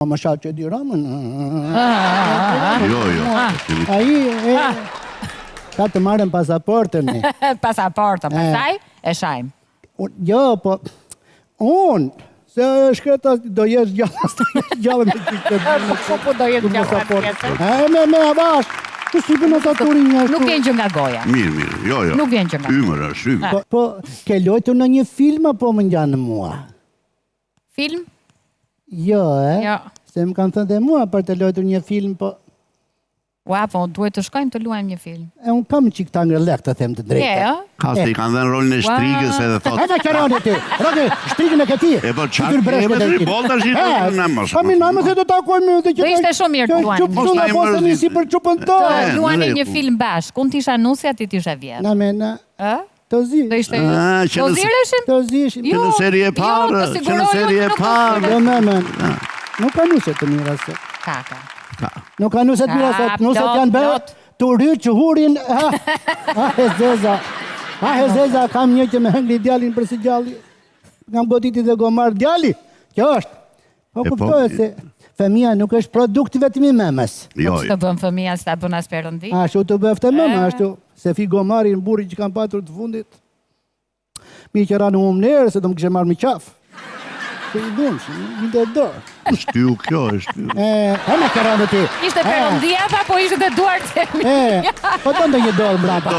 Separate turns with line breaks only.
Më shatë që di Ramën.
Jo.
Ka të marrën pasaportën.
Pasaportën, pastaj e shajmë.
Jo, po, unë, se shkreta do jesh gjallë me
Po do jetë gjallë tjetër.
Me avash, të shqipë në taturin një ashtu.
Nuk vjen gjë nga goja.
Mirë, jo.
Nuk vjen gjë nga goja.
Ymër është, ymër.
Po, ke lojtur në një film apo më ngjanë mua?
Film?
Jo,
Jo.
Se më kanë thënë dhe mua për të lojtur një film, po...
Ua, po duhet të shkojmë të luajmë një film.
Unë kam qik ta ngrëlek të them të drejtë.
Ka se i kanë dhenë rolin e shtrigës edhe thotë.
Edhe qëroni ti, roke, shtrigën e këti.
E po qatë e me të ribol të ashtë i në mësë.
Ka mi nëmë se do takojmë dhe që...
Do ishte shumë mirë të luajmë.
Qupë në posë një si për qupën të.
Të luajmë një film bashkë. Unë t'isha nusja, ti t'isha vjetë.
Na me na... Të zi.
Do ishte... Do zireshim?
Të zishim.
Që në seri e parë, që në seri e parë.
Jo me. Nuk ka nuset të mira se.
Ka.
Nuk ka nuset mira se. Nuset janë bërë të rrë që hurin. Ha zeza, kam një që me hëngli djalin për si gjalli. Kam goditi dhe gomar djalli. Kjo është. Po kuptoj se fëmija nuk është produkt vetëm i memës.
Jo.
Që të bëm fëmija se ta bën as perëndi?
Ashtu të bëfte mema, ashtu. Se fi gomarin burri që kam patur të fundit. Mi që ranë umë nërë, se do më kështë marrë mi qafë. Se i dhunë, i dhe dorë.
Shtiu kjo, shtiu.
Me këra në ti.
Ishte perëndia apo ishte dhe duart e mi?
Po të ndë një dorë, brapa.